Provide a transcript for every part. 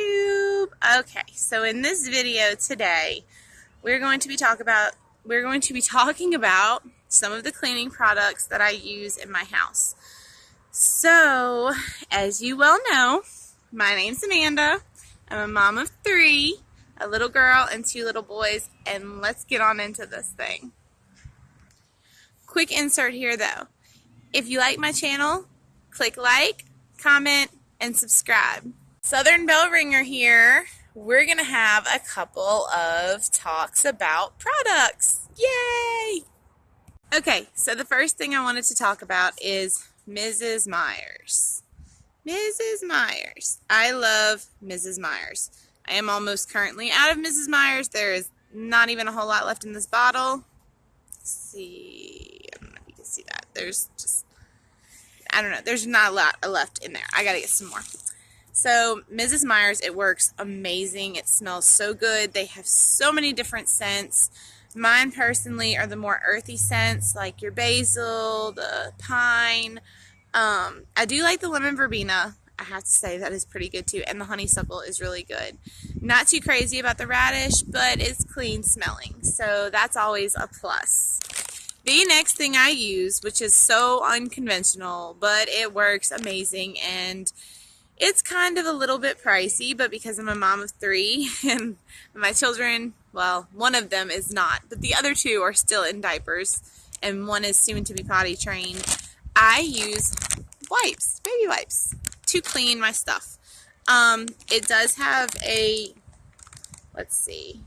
YouTube. Okay, so in this video today, we're going to be talking about some of the cleaning products that I use in my house. So, as you well know, my name's Amanda. I'm a mom of 3, a little girl and 2 little boys, and let's get on into this thing. Quick insert here though. If you like my channel, click like, comment, and subscribe. Southern Bell Ringer here. We're going to have a couple of talks about products. Yay! Okay, so the first thing I wanted to talk about is Mrs. Meyer's. Mrs. Meyer's. I love Mrs. Meyer's. I am almost currently out of Mrs. Meyer's. There is not even a whole lot left in this bottle. Let's see. I don't know if you can see that. There's just, I don't know. There's not a lot left in there. I gotta get some more. So, Mrs. Meyer's, it works amazing. It smells so good. They have so many different scents. Mine, personally, are the more earthy scents, like your basil, the pine. I do like the lemon verbena. I have to say that is pretty good, too. And the honeysuckle is really good. Not too crazy about the radish, but it's clean smelling. So, that's always a plus. The next thing I use, which is so unconventional, but it works amazing, and it's kind of a little bit pricey, but because I'm a mom of 3 and my children, well, one of them is not, but the other 2 are still in diapers and one is soon to be potty trained, I use wipes, baby wipes, to clean my stuff. It does have a, let's see,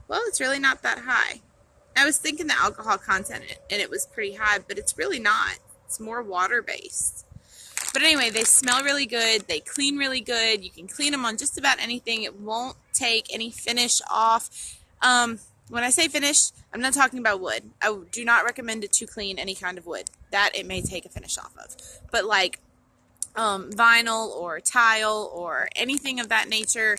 well, it's really not that high. I was thinking the alcohol content and it was pretty high, but it's really not. It's more water-based. But anyway, they smell really good. They clean really good. You can clean them on just about anything. It won't take any finish off. When I say finish, I'm not talking about wood. I do not recommend it to clean any kind of wood. That it may take a finish off of. But like vinyl or tile or anything of that nature,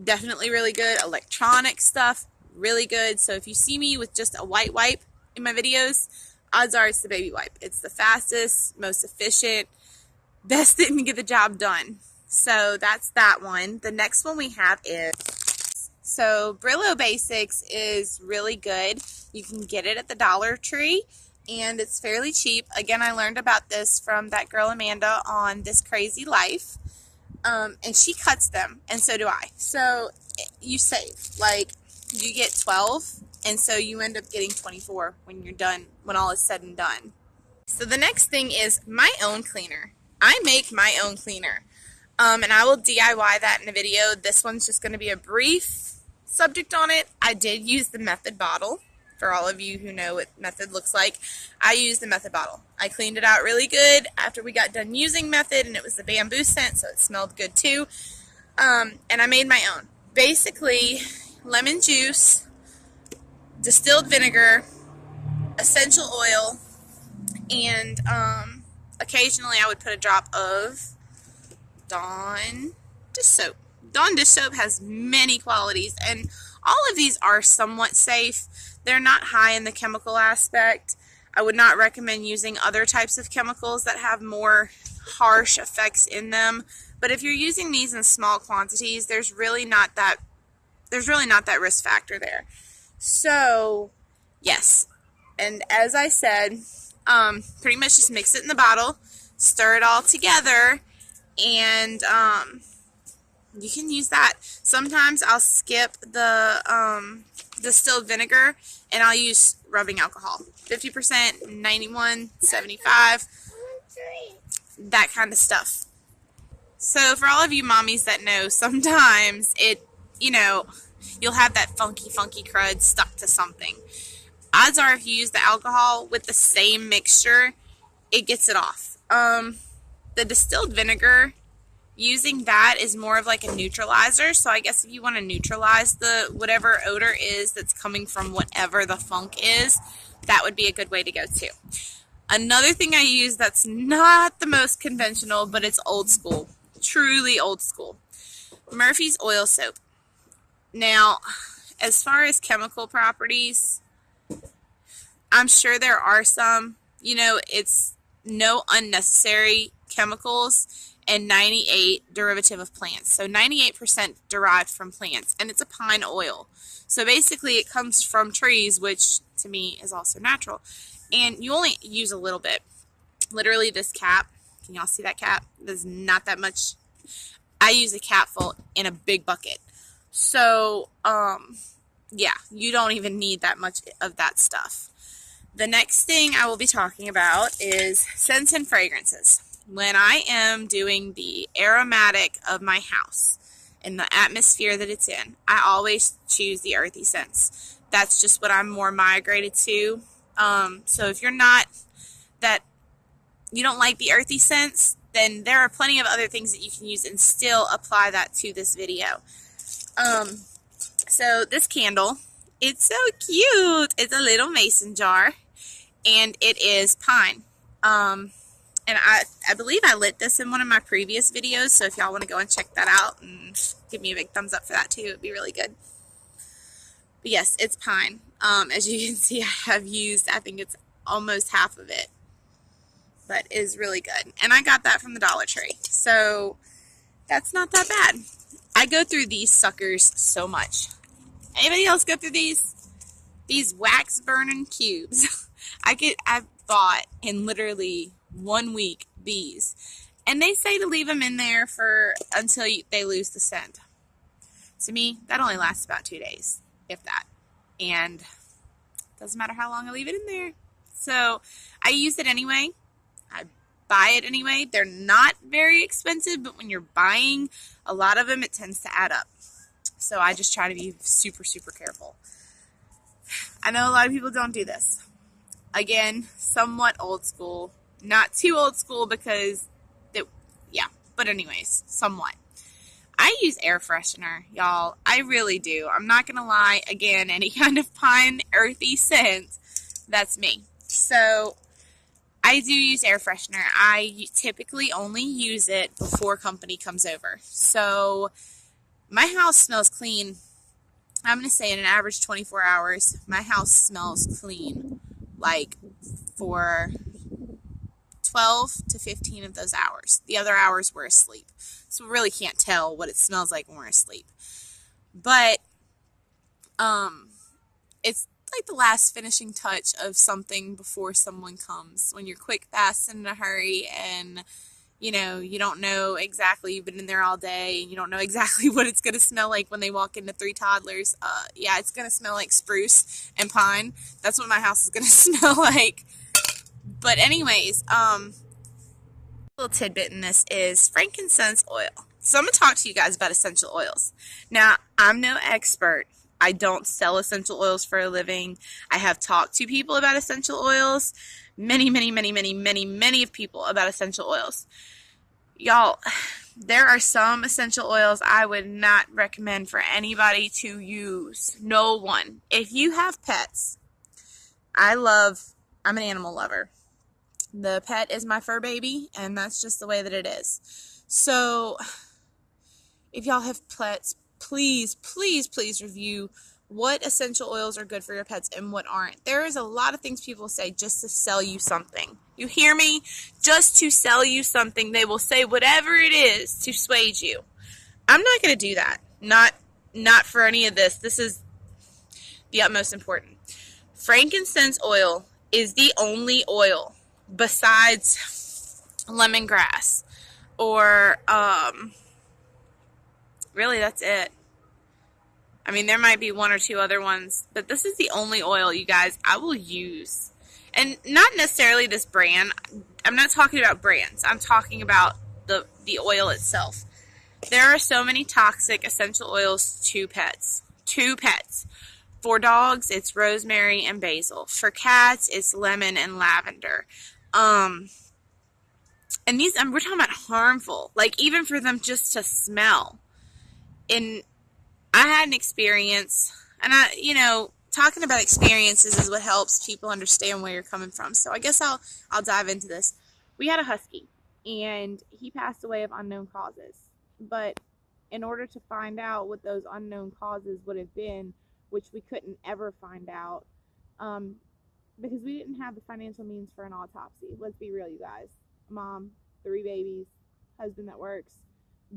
definitely really good. Electronic stuff, really good. So if you see me with just a white wipe in my videos, odds are it's the baby wipe. It's the fastest, most efficient, best thing to get the job done. So that's that one. The next one we have is, so Brillo Basics is really good. You can get it at the Dollar Tree and it's fairly cheap. Again, I learned about this from that girl Amanda on This Crazy Life. And she cuts them, and so do I. So you save, like, you get 12, and so you end up getting 24 when you're done, when all is said and done. So the next thing is my own cleaner. I make my own cleaner, and I will DIY that in a video. This one's just going to be a brief subject on it. I did use the Method bottle. For all of you who know what Method looks like, I used the Method bottle. I cleaned it out really good after we got done using Method, and it was the bamboo scent, so it smelled good too. And I made my own. Basically, lemon juice, distilled vinegar, essential oil, and occasionally I would put a drop of Dawn dish soap. Dawn dish soap has many qualities, and all of these are somewhat safe. They're not high in the chemical aspect. I would not recommend using other types of chemicals that have more harsh effects in them. But if you're using these in small quantities, there's really not that risk factor there. So, yes. And as I said, pretty much just mix it in the bottle, stir it all together, and you can use that. Sometimes I'll skip the distilled vinegar and I'll use rubbing alcohol. 50%, 91, 75, that kind of stuff. So for all of you mommies that know, sometimes you'll have that funky crud stuck to something. Odds are if you use the alcohol with the same mixture, it gets it off. The distilled vinegar, using that is more of like a neutralizer. So I guess if you want to neutralize the whatever odor is that's coming from whatever the funk is, that would be a good way to go too. Another thing I use that's not the most conventional, but it's old school. Truly old school. Murphy's Oil Soap. Now, as far as chemical properties, I'm sure there are some. It's no unnecessary chemicals, and 98 derivative of plants. So 98% derived from plants, and it's a pine oil. So basically it comes from trees, which to me is also natural. And you only use a little bit. Literally this cap, can y'all see that cap? There's not that much. I use a capful in a big bucket. So, yeah, you don't even need that much of that stuff. The next thing I will be talking about is scents and fragrances. When I am doing the aromatic of my house and the atmosphere that it's in, I always choose the earthy scents. That's just what I'm more migrated to. So if you're not that, you don't like the earthy scents, then there are plenty of other things that you can use and still apply that to this video. So this candle, it's so cute. It's a little mason jar, and it is pine. And I believe I lit this in one of my previous videos, so if y'all want to go and check that out and give me a big thumbs up for that too, it'd be really good. But yes, it's pine. As you can see, I have used, I think it's almost half of it, but it is really good. And I got that from the Dollar Tree, so that's not that bad. I go through these suckers so much. Anybody else go through these? These wax burning cubes. I bought in literally 1 week these, and they say to leave them in there for until they lose the scent. To me, that only lasts about 2 days, if that, and doesn't matter how long I leave it in there. So I use it anyway. I buy it anyway. They're not very expensive, but when you're buying a lot of them, it tends to add up. So I just try to be super, super careful. I know a lot of people don't do this. Again, somewhat old school. Not too old school because, yeah, but anyways, somewhat. I use air freshener, y'all. I really do. I'm not going to lie. Again, any kind of pine, earthy scent, that's me. So I do use air freshener. I typically only use it before company comes over. So my house smells clean. I'm going to say in an average 24 hours, my house smells clean, like for 12 to 15 of those hours. The other hours we're asleep. So we really can't tell what it smells like when we're asleep. But it's like the last finishing touch of something before someone comes. When you're quick, fast, and in a hurry, and you know, you don't know exactly, you've been in there all day, and you don't know exactly what it's going to smell like when they walk into 3 toddlers. Yeah, it's going to smell like spruce and pine. That's what my house is going to smell like. But anyways, a little tidbit in this is frankincense oil. So I'm going to talk to you guys about essential oils. Now, I'm no expert. I don't sell essential oils for a living. I have talked to people about essential oils. Many of people about essential oils. Y'all, there are some essential oils I would not recommend for anybody to use. No one. If you have pets, I'm an animal lover. The pet is my fur baby, and that's just the way that it is. So, if y'all have pets, please review what essential oils are good for your pets and what aren't. There is a lot of things people say just to sell you something. You hear me? Just to sell you something. They will say whatever it is to sway you. I'm not going to do that. Not for any of this. This is the utmost important. Frankincense oil is the only oil besides lemongrass or really that's it. I mean, there might be 1 or 2 other ones, but this is the only oil, you guys, I will use. And not necessarily this brand. I'm not talking about brands. I'm talking about the oil itself. There are so many toxic essential oils to pets. To pets. For dogs, it's rosemary and basil. For cats, it's lemon and lavender. And these, we're talking about harmful. Like, even for them just to smell. And I had an experience, and talking about experiences is what helps people understand where you're coming from. So I guess I'll dive into this. We had a husky, and he passed away of unknown causes. But in order to find out what those unknown causes would have been, which we couldn't ever find out, because we didn't have the financial means for an autopsy. Let's be real, you guys. Mom, 3 babies. husband that works.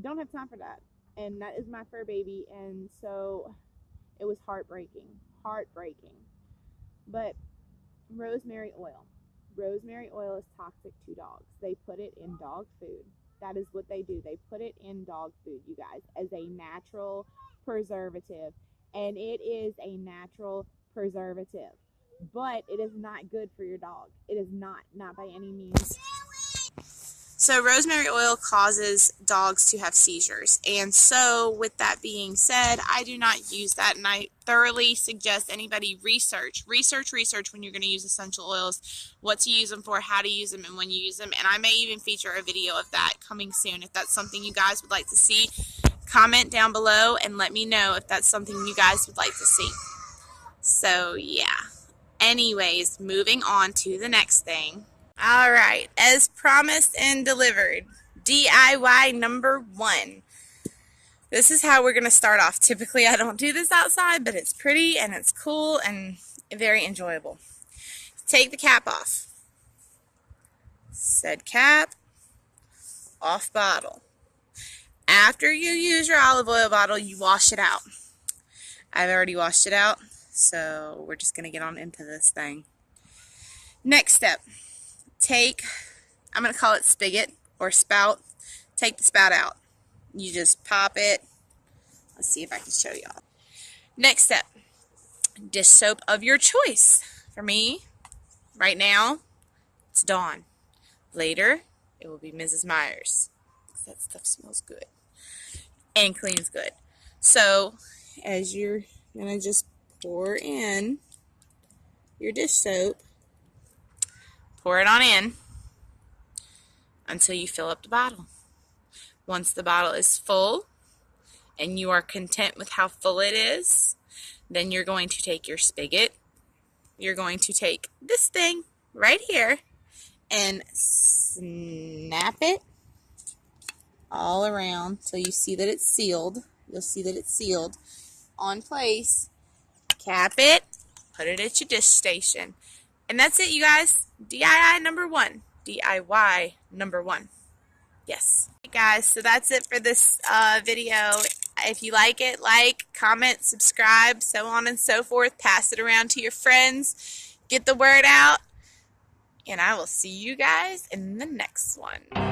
Don't have time for that. And that is my fur baby. And so it was heartbreaking. But rosemary oil. Rosemary oil is toxic to dogs. They put it in dog food. That is what they do. They put it in dog food, you guys, as a natural preservative. And it is a natural preservative. But it is not good for your dog. It is not by any means. So rosemary oil causes dogs to have seizures. And so with that being said, I do not use that, and I thoroughly suggest anybody research when you're going to use essential oils, what to use them for, how to use them, and when you use them. And I may even feature a video of that coming soon. If that's something you guys would like to see, comment down below and let me know if that's something you guys would like to see. So yeah. Anyways, moving on to the next thing. Alright, as promised and delivered, DIY number 1. This is how we're going to start off. Typically I don't do this outside, but it's pretty and it's cool and very enjoyable. Take the cap off. Said cap, off bottle. After you use your olive oil bottle, you wash it out. I've already washed it out, so we're just going to get on into this thing. Next step. I'm going to call it spigot or spout. Take the spout out. You just pop it. Let's see if I can show y'all. Next step, dish soap of your choice. For me, right now, it's Dawn. Later, it will be Mrs. Meyer's. That stuff smells good and cleans good. So, as you're going to just pour in your dish soap, pour it on in until you fill up the bottle. Once the bottle is full and you are content with how full it is, then you're going to take your spigot. You're going to take this thing right here and snap it all around till you see that it's sealed. You'll see that it's sealed on place. Cap it, put it at your dish station. And that's it, you guys. DIY number 1. DIY number 1. Yes. Hey guys, so that's it for this video. If you like it, like, comment, subscribe, so on and so forth. Pass it around to your friends. Get the word out. And I will see you guys in the next one.